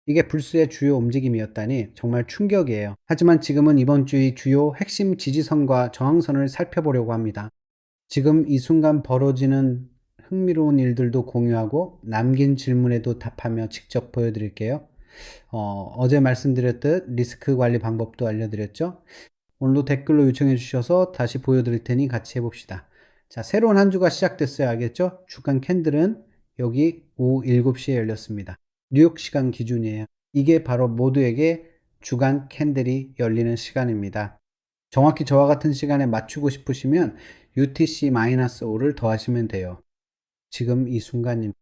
이게 불스의 주요 움직임이었다니 정말 충격이에요. 하지만 지금은 이번 주의 주요 핵심 지지선과 저항선을 살펴보려고 합니다. 지금 이 순간 벌어지는 흥미로운 일들도 공유하고 남긴 질문에도 답하며 직접 보여드릴게요. 어제 말씀드렸듯 리스크 관리 방법도 알려드렸죠. 오늘도 댓글로 요청해 주셔서 다시 보여드릴 테니 같이 해봅시다. 자, 새로운 한 주가 시작됐어요. 알겠죠? 주간 캔들은 여기 오후 7시에 열렸습니다. 뉴욕 시간 기준이에요. 이게 바로 모두에게 주간 캔들이 열리는 시간입니다. 정확히 저와 같은 시간에 맞추고 싶으시면 UTC-5를 더하시면 돼요. 지금 이 순간님.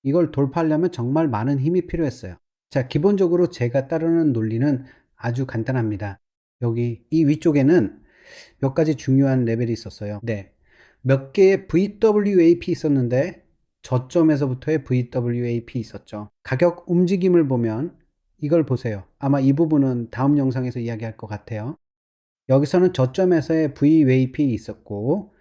이걸 돌파하려면 정말 많은 힘이 필요했어요. 자, 기본적으로 제가 따르는 논리는 아주 간단합니다. 여기 이 위쪽에는 몇 가지 중요한 레벨이 있었어요. 네. 몇 개의 VWAP 있었는데 저점에서부터의 VWAP 있었죠. 가격 움직임을 보면 이걸 보세요. 아마 이 부분은 다음 영상에서 이야기할 것 같아요. 여기서는 저점에서의 VWAP 있었고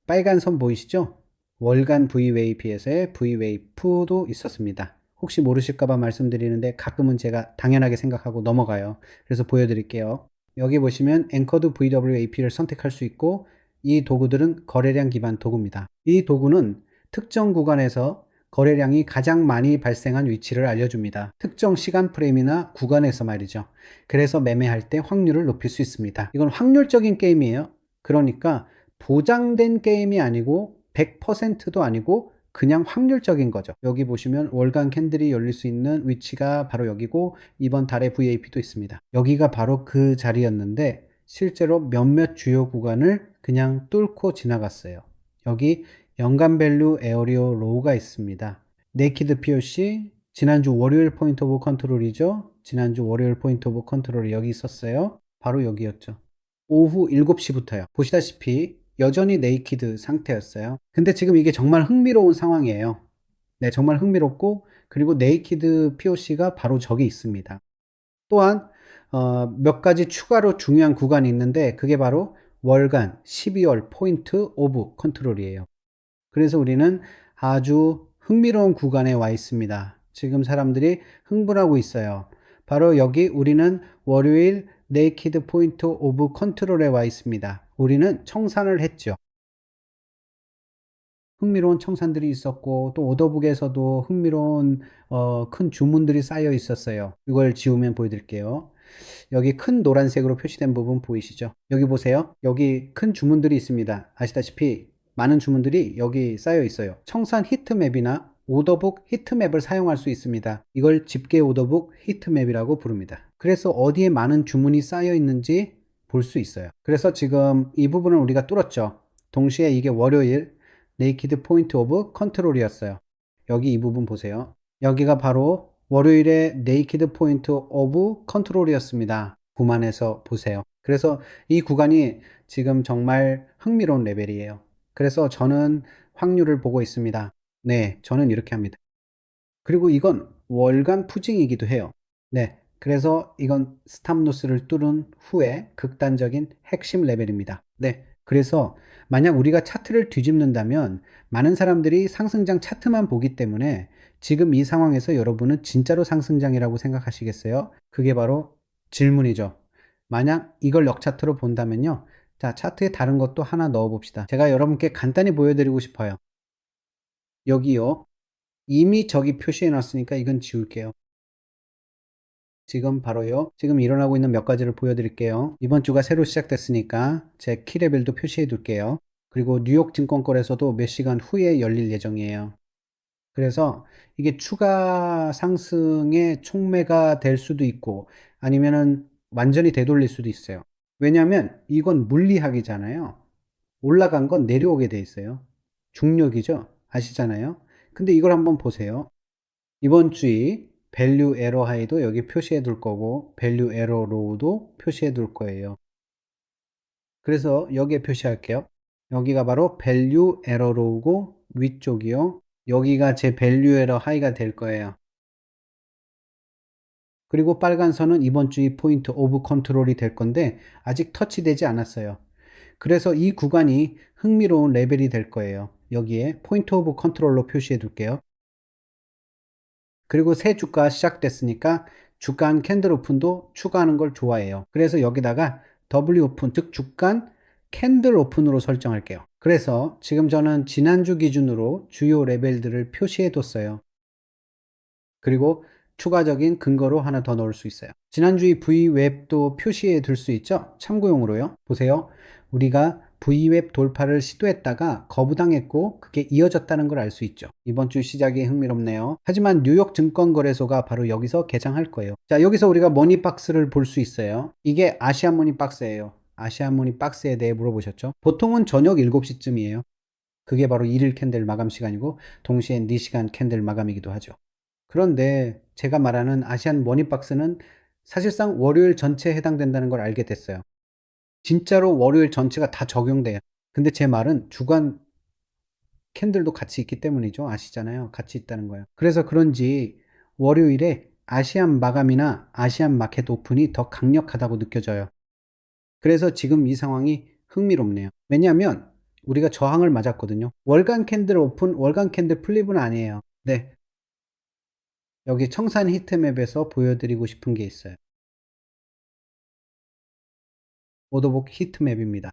빨간 선 보이시죠? 월간 VWAP에서의 VWAP도 있었습니다. 혹시 모르실까봐 말씀드리는데 가끔은 제가 당연하게 생각하고 넘어가요. 그래서 보여드릴게요. 여기 보시면 앵커드 VWAP를 선택할 수 있고 이 도구들은 거래량 기반 도구입니다. 이 도구는 특정 구간에서 거래량이 가장 많이 발생한 위치를 알려줍니다. 특정 시간 프레임이나 구간에서 말이죠. 그래서 매매할 때 확률을 높일 수 있습니다. 이건 확률적인 게임이에요. 그러니까 보장된 게임이 아니고 100%도 아니고 그냥 확률적인 거죠. 여기 보시면 월간 캔들이 열릴 수 있는 위치가 바로 여기고 이번 달에 VAP도 있습니다. 여기가 바로 그 자리였는데 실제로 몇몇 주요 구간을 그냥 뚫고 지나갔어요. 여기 연간 밸류 에어리어 로우가 있습니다. 네이키드 POC 지난주 월요일 포인트 오브 컨트롤이죠. 지난주 월요일 포인트 오브 컨트롤이 여기 있었어요. 바로 여기였죠. 오후 7시부터요. 보시다시피 여전히 네이키드 상태였어요. 근데 지금 이게 정말 흥미로운 상황이에요. 네, 정말 흥미롭고 그리고 네이키드 POC가 바로 저기 있습니다. 또한 몇 가지 추가로 중요한 구간이 있는데 그게 바로 월간 12월 포인트 오브 컨트롤이에요. 그래서 우리는 아주 흥미로운 구간에 와 있습니다. 지금 사람들이 흥분하고 있어요. 바로 여기 우리는 월요일 네이키드 포인트 오브 컨트롤에 와 있습니다. 우리는 청산을 했죠. 흥미로운 청산들이 있었고 또 오더북에서도 흥미로운 큰 주문들이 쌓여 있었어요. 이걸 지우면 보여드릴게요. 여기 큰 노란색으로 표시된 부분 보이시죠? 여기 보세요. 여기 큰 주문들이 있습니다. 아시다시피 많은 주문들이 여기 쌓여 있어요. 청산 히트맵이나 오더북 히트맵을 사용할 수 있습니다. 이걸 집계 오더북 히트맵이라고 부릅니다. 그래서 어디에 많은 주문이 쌓여 있는지 볼 수 있어요. 그래서 지금 이 부분을 우리가 뚫었죠. 동시에 이게 월요일 네이키드 포인트 오브 컨트롤이었어요. 여기 이 부분 보세요. 여기가 바로 월요일에 네이키드 포인트 오브 컨트롤이었습니다. 구만에서 보세요. 그래서 이 구간이 지금 정말 흥미로운 레벨이에요. 그래서 저는 확률을 보고 있습니다. 네, 저는 이렇게 합니다. 그리고 이건 월간 푸징이기도 해요. 네, 그래서 이건 스탑로스를 뚫은 후에 극단적인 핵심 레벨입니다. 네, 그래서 만약 우리가 차트를 뒤집는다면 많은 사람들이 상승장 차트만 보기 때문에 지금 이 상황에서 여러분은 진짜로 상승장이라고 생각하시겠어요? 그게 바로 질문이죠. 만약 이걸 역차트로 본다면요. 자, 차트에 다른 것도 하나 넣어 봅시다. 제가 여러분께 간단히 보여드리고 싶어요. 여기요. 이미 저기 표시해 놨으니까 이건 지울게요. 지금 바로요. 지금 일어나고 있는 몇 가지를 보여드릴게요. 이번 주가 새로 시작됐으니까 제 키레벨도 표시해 둘게요. 그리고 뉴욕 증권거래소도 몇 시간 후에 열릴 예정이에요. 그래서 이게 추가 상승의 촉매가 될 수도 있고 아니면은 완전히 되돌릴 수도 있어요. 왜냐하면 이건 물리학이잖아요. 올라간 건 내려오게 돼 있어요. 중력이죠. 아시잖아요. 근데 이걸 한번 보세요. 이번 주에 밸류 에러 하이도 여기 표시해 둘 거고 밸류 에러 로우도 표시해 둘 거예요. 그래서 여기에 표시할게요. 여기가 바로 밸류 에러 로우고 위쪽이요. 여기가 제 밸류 에러 하이가 될 거예요. 그리고 빨간 선은 이번 주의 포인트 오브 컨트롤이 될 건데 아직 터치되지 않았어요. 그래서 이 구간이 흥미로운 레벨이 될 거예요. 여기에 포인트 오브 컨트롤로 표시해 둘게요. 그리고 새 주가 시작됐으니까 주간 캔들 오픈도 추가하는 걸 좋아해요. 그래서 여기다가 W 오픈, 즉 주간 캔들 오픈으로 설정할게요. 그래서 지금 저는 지난주 기준으로 주요 레벨들을 표시해 뒀어요. 그리고 추가적인 근거로 하나 더 넣을 수 있어요. 지난주의 V웹도 표시해 둘 수 있죠? 참고용으로요. 보세요. 우리가 V웹 돌파를 시도했다가 거부당했고 그게 이어졌다는 걸 알 수 있죠. 이번 주 시작이 흥미롭네요. 하지만 뉴욕 증권거래소가 바로 여기서 개장할 거예요. 자, 여기서 우리가 머니박스를 볼 수 있어요. 이게 아시안 머니박스예요. 아시안 머니박스에 대해 물어보셨죠? 보통은 저녁 7시쯤이에요. 그게 바로 1일 캔들 마감 시간이고 동시에 4시간 캔들 마감이기도 하죠. 그런데 제가 말하는 아시안 머니박스는 사실상 월요일 전체에 해당된다는 걸 알게 됐어요. 진짜로 월요일 전체가 다 적용돼요. 근데 제 말은 주간 캔들도 같이 있기 때문이죠. 아시잖아요. 같이 있다는 거예요. 그래서 그런지 월요일에 아시안 마감이나 아시안 마켓 오픈이 더 강력하다고 느껴져요. 그래서 지금 이 상황이 흥미롭네요. 왜냐하면 우리가 저항을 맞았거든요. 월간 캔들 오픈, 월간 캔들 플립은 아니에요. 네. 여기 청산 히트맵에서 보여드리고 싶은 게 있어요. 오더북 히트맵입니다.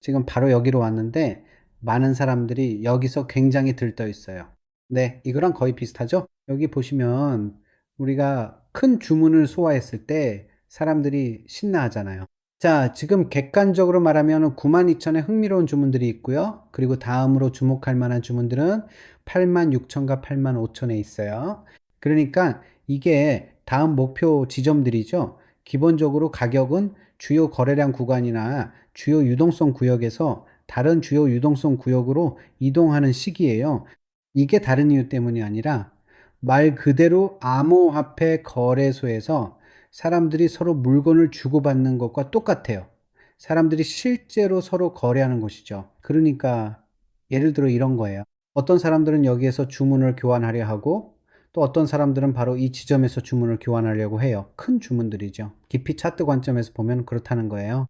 지금 바로 여기로 왔는데 많은 사람들이 여기서 굉장히 들떠 있어요. 네, 이거랑 거의 비슷하죠? 여기 보시면 우리가 큰 주문을 소화했을 때 사람들이 신나하잖아요. 자, 지금 객관적으로 말하면 92,000의 흥미로운 주문들이 있고요. 그리고 다음으로 주목할 만한 주문들은 86,000과 85,000에 있어요. 그러니까 이게 다음 목표 지점들이죠. 기본적으로 가격은 주요 거래량 구간이나 주요 유동성 구역에서 다른 주요 유동성 구역으로 이동하는 시기예요. 이게 다른 이유 때문이 아니라 말 그대로 암호화폐 거래소에서 사람들이 서로 물건을 주고받는 것과 똑같아요. 사람들이 실제로 서로 거래하는 것이죠. 그러니까 예를 들어 이런 거예요. 어떤 사람들은 여기에서 주문을 교환하려 하고 또 어떤 사람들은 바로 이 지점에서 주문을 교환하려고 해요. 큰 주문들이죠. 깊이 차트 관점에서 보면 그렇다는 거예요.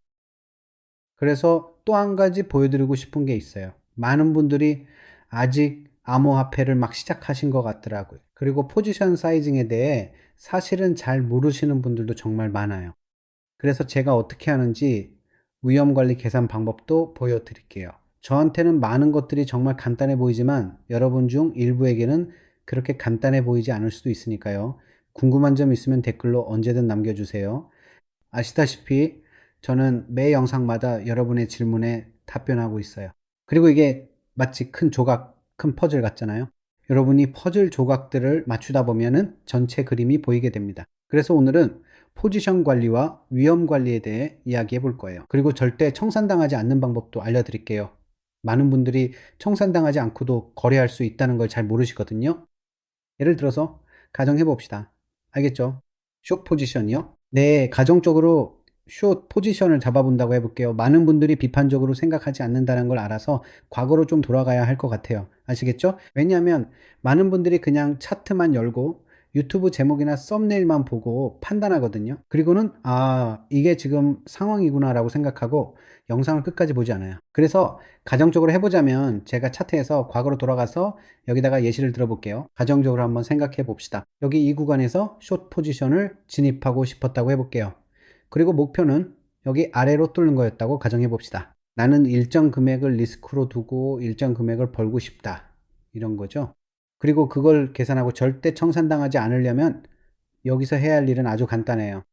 그래서 또 한 가지 보여드리고 싶은 게 있어요. 많은 분들이 아직 암호화폐를 막 시작하신 것 같더라고요. 그리고 포지션 사이징에 대해 사실은 잘 모르시는 분들도 정말 많아요. 그래서 제가 어떻게 하는지 위험관리 계산 방법도 보여드릴게요. 저한테는 많은 것들이 정말 간단해 보이지만 여러분 중 일부에게는 그렇게 간단해 보이지 않을 수도 있으니까요. 궁금한 점 있으면 댓글로 언제든 남겨주세요. 아시다시피 저는 매 영상마다 여러분의 질문에 답변하고 있어요. 그리고 이게 마치 큰 조각, 큰 퍼즐 같잖아요. 여러분이 퍼즐 조각들을 맞추다 보면은 전체 그림이 보이게 됩니다. 그래서 오늘은 포지션 관리와 위험 관리에 대해 이야기해 볼 거예요. 그리고 절대 청산당하지 않는 방법도 알려드릴게요. 많은 분들이 청산당하지 않고도 거래할 수 있다는 걸 잘 모르시거든요. 예를 들어서 가정해 봅시다. 알겠죠? 숏 포지션이요. 네, 가정적으로 숏 포지션을 잡아본다고 해볼게요. 많은 분들이 비판적으로 생각하지 않는다는 걸 알아서 과거로 좀 돌아가야 할 것 같아요. 아시겠죠? 왜냐하면 많은 분들이 그냥 차트만 열고 유튜브 제목이나 썸네일만 보고 판단하거든요. 그리고는 이게 지금 상황이구나라고 생각하고 영상을 끝까지 보지 않아요. 그래서 가정적으로 해보자면 제가 차트에서 과거로 돌아가서 여기다가 예시를 들어볼게요. 가정적으로 한번 생각해 봅시다. 여기 이 구간에서 숏 포지션을 진입하고 싶었다고 해볼게요. 그리고 목표는 여기 아래로 뚫는 거였다고 가정해 봅시다. 나는 일정 금액을 리스크로 두고 일정 금액을 벌고 싶다. 이런 거죠. 그리고 그걸 계산하고 절대 청산당하지 않으려면 여기서 해야 할 일은 아주 간단해요.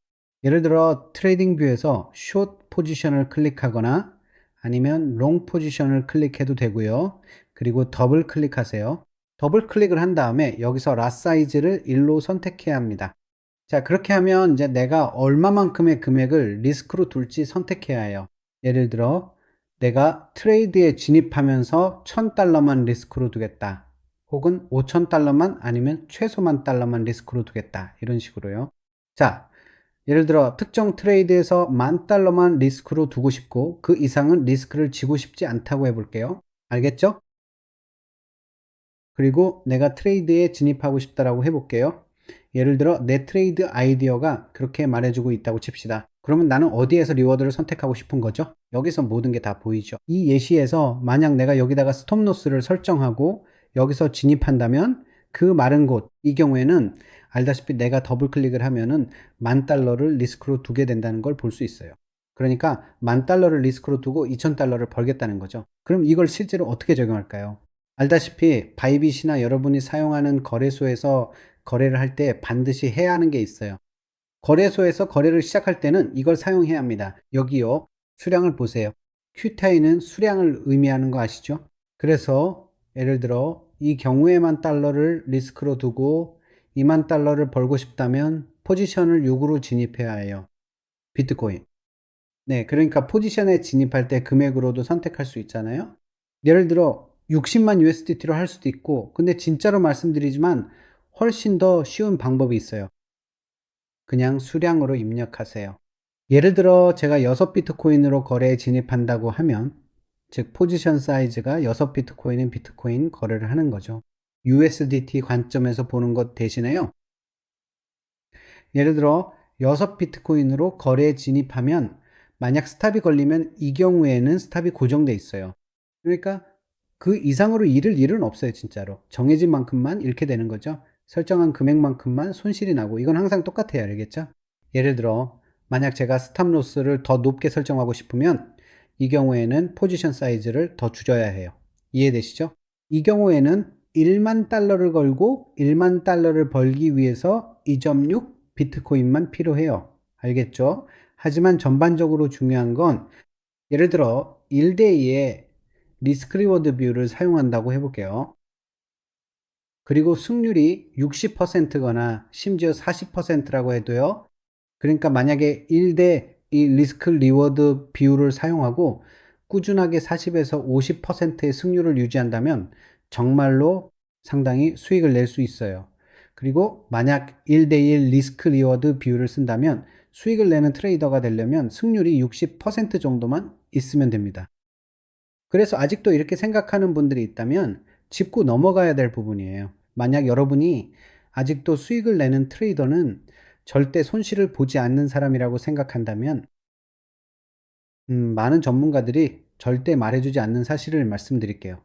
예를 들어 트레이딩 뷰에서 숏 포지션을 클릭하거나 아니면 롱 포지션을 클릭해도 되고요. 그리고 더블 클릭하세요. 더블 클릭을 한 다음에 여기서 라 사이즈를 1로 선택해야 합니다. 자, 그렇게 하면 이제 내가 얼마만큼의 금액을 리스크로 둘지 선택해야 해요. 예를 들어 내가 트레이드에 진입하면서 1000달러만 리스크로 두겠다. 혹은 5000달러만 아니면 최소만 달러만 리스크로 두겠다. 이런 식으로요. 자, 예를 들어 특정 트레이드에서 10,000달러만 리스크로 두고 싶고 그 이상은 리스크를 지고 싶지 않다고 해볼게요. 알겠죠? 그리고 내가 트레이드에 진입하고 싶다라고 해볼게요. 예를 들어 내 트레이드 아이디어가 그렇게 말해주고 있다고 칩시다. 그러면 나는 어디에서 리워드를 선택하고 싶은 거죠? 여기서 모든 게 다 보이죠. 이 예시에서 만약 내가 여기다가 스톱로스를 설정하고 여기서 진입한다면 그 마른 곳, 이 경우에는 알다시피 내가 더블 클릭을 하면은 10,000달러를 리스크로 두게 된다는 걸 볼 수 있어요. 그러니까 10,000달러를 리스크로 두고 2,000달러를 벌겠다는 거죠. 그럼 이걸 실제로 어떻게 적용할까요? 알다시피 바이빗이나 여러분이 사용하는 거래소에서 거래를 할 때 반드시 해야 하는 게 있어요. 거래소에서 거래를 시작할 때는 이걸 사용해야 합니다. 여기요. 수량을 보세요. 큐타이는 수량을 의미하는 거 아시죠? 그래서 예를 들어 이 경우에만 달러를 리스크로 두고 2만 달러를 벌고 싶다면 포지션을 6으로 진입해야 해요. 비트코인. 네, 그러니까 포지션에 진입할 때 금액으로도 선택할 수 있잖아요. 예를 들어 60만 USDT로 할 수도 있고, 근데 진짜로 말씀드리지만 훨씬 더 쉬운 방법이 있어요. 그냥 수량으로 입력하세요. 예를 들어 제가 6비트코인으로 거래에 진입한다고 하면, 즉 포지션 사이즈가 6비트코인인 비트코인 거래를 하는 거죠. USDT 관점에서 보는 것 대신에요. 예를 들어 6비트코인으로 거래에 진입하면 만약 스탑이 걸리면 이 경우에는 스탑이 고정돼 있어요. 그러니까 그 이상으로 잃을 일은 없어요, 진짜로. 정해진 만큼만 잃게 되는 거죠. 설정한 금액만큼만 손실이 나고, 이건 항상 똑같아요. 알겠죠? 예를 들어 만약 제가 스탑 로스를 더 높게 설정하고 싶으면 이 경우에는 포지션 사이즈를 더 줄여야 해요. 이해되시죠? 이 경우에는 1만 달러를 걸고 1만 달러를 벌기 위해서 2.6 비트코인만 필요해요. 알겠죠? 하지만 전반적으로 중요한 건, 예를 들어 1대2의 리스크 리워드 뷰를 사용한다고 해볼게요. 그리고 승률이 60%거나 심지어 40%라고 해도요. 그러니까 만약에 1대 이 리스크 리워드 비율을 사용하고 꾸준하게 40에서 50%의 승률을 유지한다면 정말로 상당히 수익을 낼 수 있어요. 그리고 만약 1대1 리스크 리워드 비율을 쓴다면 수익을 내는 트레이더가 되려면 승률이 60% 정도만 있으면 됩니다. 그래서 아직도 이렇게 생각하는 분들이 있다면 짚고 넘어가야 될 부분이에요. 만약 여러분이 아직도 수익을 내는 트레이더는 절대 손실을 보지 않는 사람이라고 생각한다면, 많은 전문가들이 절대 말해주지 않는 사실을 말씀드릴게요.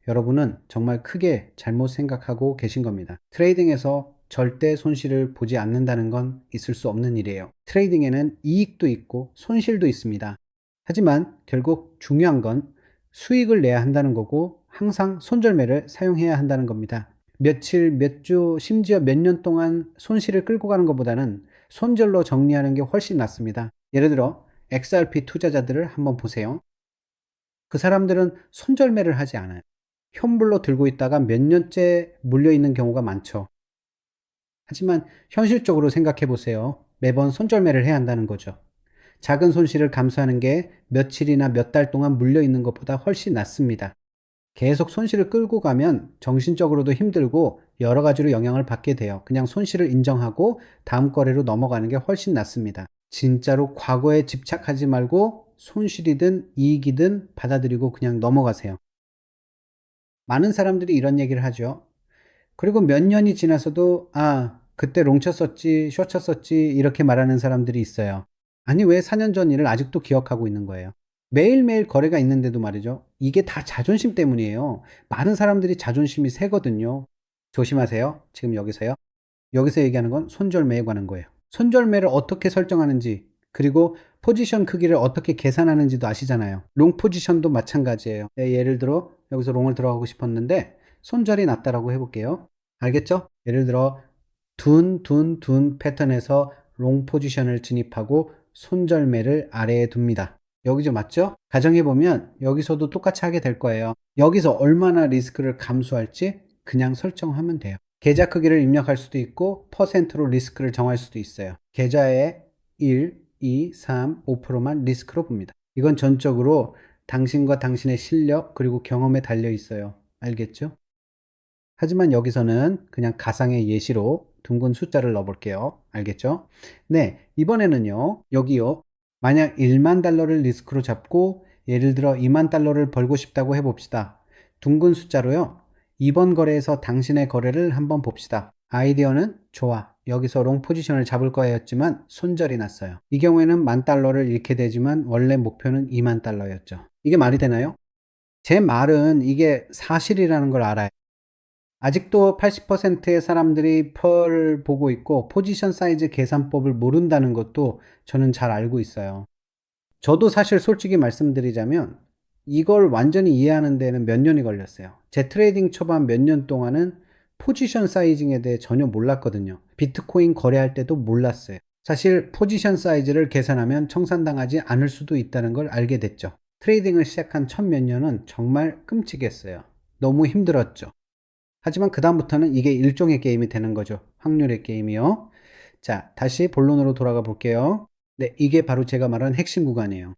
여러분은 정말 크게 잘못 생각하고 계신 겁니다. 트레이딩에서 절대 손실을 보지 않는다는 건 있을 수 없는 일이에요. 트레이딩에는 이익도 있고 손실도 있습니다. 하지만 결국 중요한 건 수익을 내야 한다는 거고, 항상 손절매를 사용해야 한다는 겁니다. 며칠, 몇 주, 심지어 몇 년 동안 손실을 끌고 가는 것보다는 손절로 정리하는 게 훨씬 낫습니다. 예를 들어 XRP 투자자들을 한번 보세요. 그 사람들은 손절매를 하지 않아요. 현물로 들고 있다가 몇 년째 물려 있는 경우가 많죠. 하지만 현실적으로 생각해 보세요. 매번 손절매를 해야 한다는 거죠. 작은 손실을 감수하는 게 며칠이나 몇 달 동안 물려 있는 것보다 훨씬 낫습니다. 계속 손실을 끌고 가면 정신적으로도 힘들고 여러 가지로 영향을 받게 돼요. 그냥 손실을 인정하고 다음 거래로 넘어가는 게 훨씬 낫습니다. 진짜로 과거에 집착하지 말고 손실이든 이익이든 받아들이고 그냥 넘어가세요. 많은 사람들이 이런 얘기를 하죠. 그리고 몇 년이 지나서도 그때 롱 쳤었지, 숏 쳤었지 이렇게 말하는 사람들이 있어요. 아니, 왜 4년 전 일을 아직도 기억하고 있는 거예요? 매일매일 거래가 있는데도 말이죠. 이게 다 자존심 때문이에요. 많은 사람들이 자존심이 세거든요. 조심하세요. 지금 여기서요. 여기서 얘기하는 건 손절매에 관한 거예요. 손절매를 어떻게 설정하는지, 그리고 포지션 크기를 어떻게 계산하는지도 아시잖아요. 롱 포지션도 마찬가지예요. 예를 들어 여기서 롱을 들어가고 싶었는데 손절이 났다라고 해볼게요. 알겠죠? 예를 들어 둔 패턴에서 롱 포지션을 진입하고 손절매를 아래에 둡니다. 여기죠, 맞죠? 가정해보면 여기서도 똑같이 하게 될 거예요. 여기서 얼마나 리스크를 감수할지 그냥 설정하면 돼요. 계좌 크기를 입력할 수도 있고 퍼센트로 리스크를 정할 수도 있어요. 계좌의 1, 2, 3, 5%만 리스크로 봅니다. 이건 전적으로 당신과 당신의 실력 그리고 경험에 달려 있어요. 알겠죠? 하지만 여기서는 그냥 가상의 예시로 둥근 숫자를 넣어 볼게요. 알겠죠? 네, 이번에는요. 여기요. 만약 1만 달러를 리스크로 잡고 예를 들어 2만 달러를 벌고 싶다고 해봅시다. 둥근 숫자로요. 이번 거래에서 당신의 거래를 한번 봅시다. 아이디어는 좋아. 여기서 롱 포지션을 잡을 거였지만 손절이 났어요. 이 경우에는 10,000달러를 잃게 되지만 원래 목표는 2만 달러였죠. 이게 말이 되나요? 제 말은 이게 사실이라는 걸 알아요. 아직도 80%의 사람들이 펄 보고 있고 포지션 사이즈 계산법을 모른다는 것도 저는 잘 알고 있어요. 저도 사실 솔직히 말씀드리자면 이걸 완전히 이해하는 데는 몇 년이 걸렸어요. 제 트레이딩 초반 몇 년 동안은 포지션 사이징에 대해 전혀 몰랐거든요. 비트코인 거래할 때도 몰랐어요. 사실 포지션 사이즈를 계산하면 청산당하지 않을 수도 있다는 걸 알게 됐죠. 트레이딩을 시작한 첫 몇 년은 정말 끔찍했어요. 너무 힘들었죠. 하지만 그다음부터는 이게 일종의 게임이 되는 거죠. 확률의 게임이요. 자, 다시 본론으로 돌아가 볼게요. 네, 이게 바로 제가 말한 핵심 구간이에요.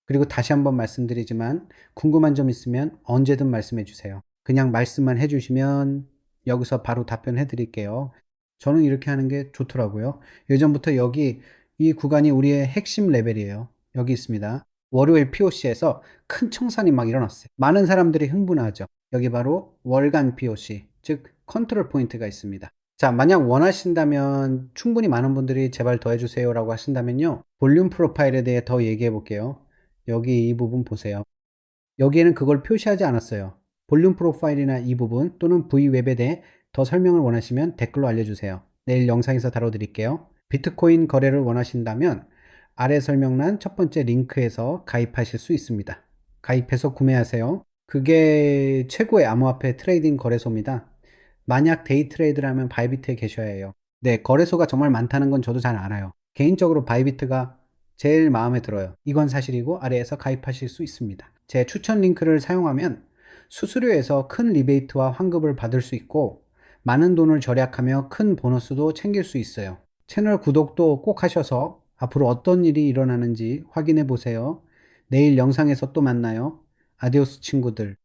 그리고 다시 한번 말씀드리지만 궁금한 점 있으면 언제든 말씀해 주세요. 그냥 말씀만 해 주시면 여기서 바로 답변해 드릴게요. 저는 이렇게 하는 게 좋더라고요. 예전부터 여기 이 구간이 우리의 핵심 레벨이에요. 여기 있습니다. 월요일 POC에서 큰 청산이 막 일어났어요. 많은 사람들이 흥분하죠. 여기 바로 월간 POC, 즉 컨트롤 포인트가 있습니다. 자, 만약 원하신다면 충분히 많은 분들이 제발 더 해주세요 라고 하신다면요. 볼륨 프로파일에 대해 더 얘기해 볼게요. 여기 이 부분 보세요. 여기에는 그걸 표시하지 않았어요. 볼륨 프로파일이나 이 부분 또는 V웹에 대해 더 설명을 원하시면 댓글로 알려주세요. 내일 영상에서 다뤄드릴게요. 비트코인 거래를 원하신다면 아래 설명란 첫 번째 링크에서 가입하실 수 있습니다. 가입해서 구매하세요. 그게 최고의 암호화폐 트레이딩 거래소입니다. 만약 데이 트레이드를 하면 바이비트에 계셔야 해요. 네, 거래소가 정말 많다는 건 저도 잘 알아요. 개인적으로 바이비트가 제일 마음에 들어요. 이건 사실이고 아래에서 가입하실 수 있습니다. 제 추천 링크를 사용하면 수수료에서 큰 리베이트와 환급을 받을 수 있고 많은 돈을 절약하며 큰 보너스도 챙길 수 있어요. 채널 구독도 꼭 하셔서 앞으로 어떤 일이 일어나는지 확인해 보세요. 내일 영상에서 또 만나요. 아디오스 친구들.